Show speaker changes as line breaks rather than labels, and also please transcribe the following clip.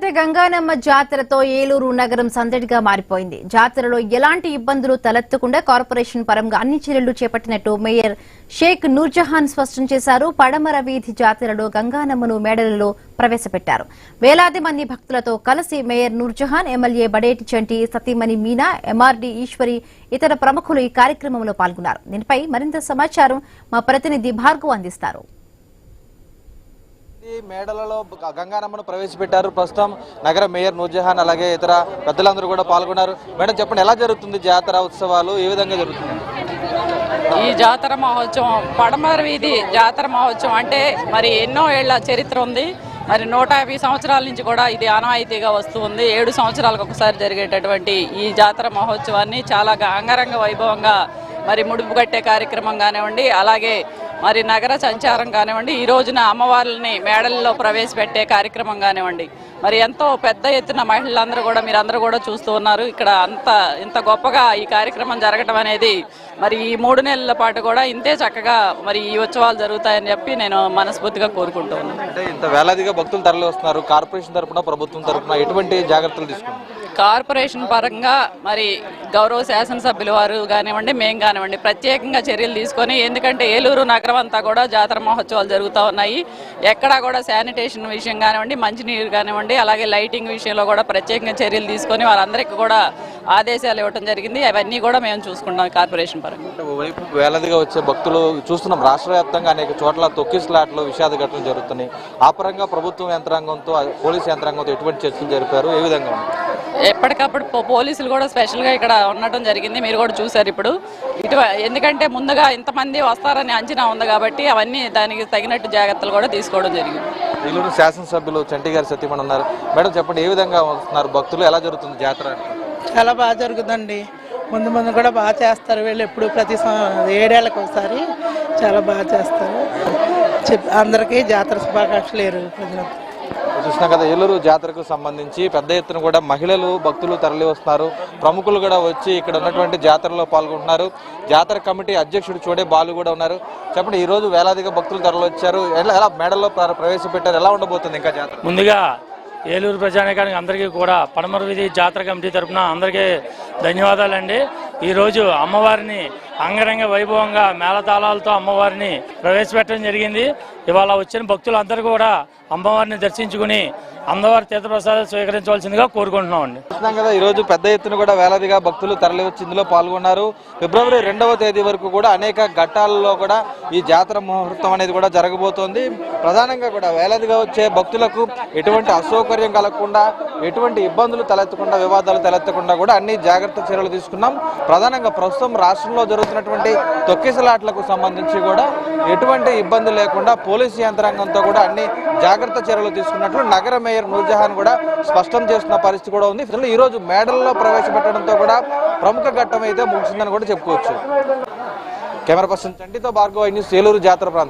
తిరుపతి గంగానమ్మ జాతరతో ఏలూరు నగరం సందడిగా మారిపోయింది. జాతరలో ఎలాంటి ఇబ్బందులు తలెత్తకుండా కార్పొరేషన్ పరంగా అన్ని చర్యలు చేపట్టినట్టు మేయర్ షేక్ నూర్జహాన్ స్పష్టం చేశారు. పడమర వీధి జాతరలో గంగానమ్మను మేడలలో ప్రవేశపెట్టారు. వేలాది మంది భక్తులతో కలిసి మేయర్ నూర్జహాన్, ఎమ్మెల్యే బడేటి చంటి, సతీమణి మీనా, ఎంఆర్డీ ఈశ్వరి, ఇతర ప్రముఖులు ఈ కార్యక్రమంలో పాల్గొన్నారు. దీనిపై మరింత సమాచారం మా ప్రతినిధి భార్గవ్ అందిస్తారు.
మేడలలో గంగానమ్మను ప్రవేశపెట్టారు. ప్రస్తుతం నగర మేయర్ నూర్జహాన్ అలాగే ఇతర పెద్దలందరూ కూడా పాల్గొన్నారు. మేడం చెప్పండి, ఎలా జరుగుతుంది జాతర ఉత్సవాలు, ఏ విధంగా జరుగుతుంది?
ఈ జాతర మహోత్సవం పడమర వీధి జాతర మహోత్సవం అంటే మరి ఎన్నో ఏళ్ల చరిత్ర ఉంది. మరి 150 సంవత్సరాల నుంచి కూడా ఇది ఆనవాయితీగా వస్తూ ఉంది. 7 సంవత్సరాలకు ఒకసారి జరిగేటటువంటి ఈ జాతర మహోత్సవాన్ని చాలా అంగరంగ వైభవంగా మరి ముడుపు కట్టే కార్యక్రమం కానివ్వండి, అలాగే మరి నగర సంచారం కానివ్వండి, ఈ రోజున అమ్మవార్లని మేడల్లో ప్రవేశపెట్టే కార్యక్రమం కానివ్వండి, మరి ఎంతో పెద్ద ఎత్తున మహిళలందరూ కూడా మీరందరూ కూడా చూస్తూ ఉన్నారు. ఇక్కడ ఇంత గొప్పగా ఈ కార్యక్రమం జరగడం అనేది మరి ఈ 3 నెలల పాటు కూడా ఇంతే చక్కగా మరి ఈ ఉత్సవాలు జరుగుతాయని చెప్పి నేను మనస్ఫూర్తిగా కోరుకుంటూ ఉన్నాను.
అంటే ఇంత వేలాదిగా భక్తులు తరలి వస్తున్నారు, కార్పొరేషన్ తరఫున ప్రభుత్వం తరఫున ఎటువంటి జాగ్రత్తలు తీసుకుంటారు?
కార్పొరేషన్ పరంగా మరి గౌరవ శాసనసభ్యుల వారు కానివ్వండి, మేము కానివ్వండి ప్రత్యేకంగా చర్యలు తీసుకొని, ఎందుకంటే ఏలూరు నగరం అంతా కూడా జాతర మహోత్సవాలు జరుగుతూ ఉన్నాయి. ఎక్కడా కూడా శానిటేషన్ విషయం కానివ్వండి, మంచినీరు కానివ్వండి, అలాగే లైటింగ్ విషయంలో కూడా ప్రత్యేకంగా చర్యలు తీసుకొని వారందరికీ కూడా ఆదేశాలు ఇవ్వడం జరిగింది. అవన్నీ కూడా మేము చూసుకుంటాం కార్పొరేషన్ పరంగా.
వేలాదిగా వచ్చే భక్తులు చూస్తున్నాం. రాష్ట్ర వ్యాప్తంగా అనేక చోట్ల తొక్కిసలాట్లు, విషాద ఘటనలు జరుగుతున్నాయి. ఆ పరంగా ప్రభుత్వం యంత్రాంగంతో, పోలీసు యంత్రాంగంతో ఎటువంటి చర్చలు జరిపారు, ఏ విధంగా ఉంది?
ఎప్పటికప్పుడు పోలీసులు కూడా స్పెషల్గా ఇక్కడ ఉండటం జరిగింది. మీరు కూడా చూశారు ఇప్పుడు. ఎందుకంటే ముందుగా ఇంతమంది వస్తారని అంచనా ఉంది కాబట్టి అవన్నీ దానికి తగినట్టు జాగ్రత్తలు కూడా తీసుకోవడం జరిగింది.
ఏలూరు శాసనసభ్యులు చంటి గారి సతీమణి ఉన్నారు. మేడం చెప్పండి, ఏ విధంగా వస్తున్నారు భక్తులు, ఎలా జరుగుతుంది జాతర?
చాలా బాగా జరుగుతుందండి. ముందు కూడా బాగా చేస్తారు. వీళ్ళు ఎప్పుడు ప్రతి 7 ఏళ్ళకి ఒకసారి చాలా బాగా చేస్తారు. అందరికీ జాతర శుభాకాంక్షలు లేరు ప్రజలకు.
చూసినా కదా, ఏలూరు జాతరకు సంబంధించి పెద్ద ఎత్తున కూడా మహిళలు, భక్తులు తరలి వస్తున్నారు. ప్రముఖులు కూడా వచ్చి ఇక్కడ ఉన్నటువంటి జాతరలో పాల్గొంటున్నారు. జాతర కమిటీ అధ్యక్షుడు చూడే బాలు కూడా ఉన్నారు. చెప్పండి, ఈ రోజు వేలాదిగా భక్తులు తరలి వచ్చారు, ఎలా మేడల్లో ప్రవేశపెట్టారు, ఎలా ఉండబోతుంది ఇంకా జాతర?
ముందుగా ఏలూరు ప్రజానికానికి అందరికీ కూడా పడమర వీధి జాతర కమిటీ తరఫున అందరికీ ధన్యవాదాలండి. ఈరోజు అమ్మవారిని అంగరంగ వైభవంగా మేళతాళాలతో అమ్మవారిని ప్రవేశపెట్టడం జరిగింది. ఇవాళ వచ్చిన భక్తులందరూ కూడా అమ్మవారిని దర్శించుకుని అమ్మవారి తీర్థప్రసాదాలు స్వీకరించవలసిందిగా కోరుకుంటున్నామండి.
చూస్తున్నాం కదా, ఈరోజు పెద్ద ఎత్తున కూడా వేలాదిగా భక్తులు తరలి వచ్చి ఇందులో పాల్గొన్నారు. ఫిబ్రవరి 2వ తేదీ వరకు కూడా అనేక ఘట్టాలలో కూడా ఈ జాతర ముహూర్తం అనేది కూడా జరగబోతోంది. ప్రధానంగా కూడా వేలాదిగా వచ్చే భక్తులకు ఎటువంటి అసౌకర్యం కలగకుండా, ఎటువంటి ఇబ్బందులు తలెత్తకుండా, వివాదాలు తలెత్తకుండా కూడా అన్ని జాగ్రత్త చర్యలు తీసుకున్నాం. ప్రధానంగా ప్రస్తుతం రాష్ట్రంలో జరుగుతున్నటువంటి తొక్కిసలాట్లకు సంబంధించి కూడా ఎటువంటి ఇబ్బంది లేకుండా పోలీసు యంత్రాంగంతో కూడా అన్ని జాగ్రత్త చర్యలు తీసుకున్నట్లు నగర మేయర్ నూర్జహాన్ కూడా స్పష్టం చేస్తున్న పరిస్థితి కూడా ఉంది. ఈ రోజు మేడల్లో ప్రవేశపెట్టడంతో కూడా ప్రముఖ ఘట్టం అయితే ముగిసిందని కూడా చెప్పుకోవచ్చు. కెమెరా పర్సన్ చంటితో భార్గవ్, న్యూస్, ఏలూరు జాతర ప్రాంతం.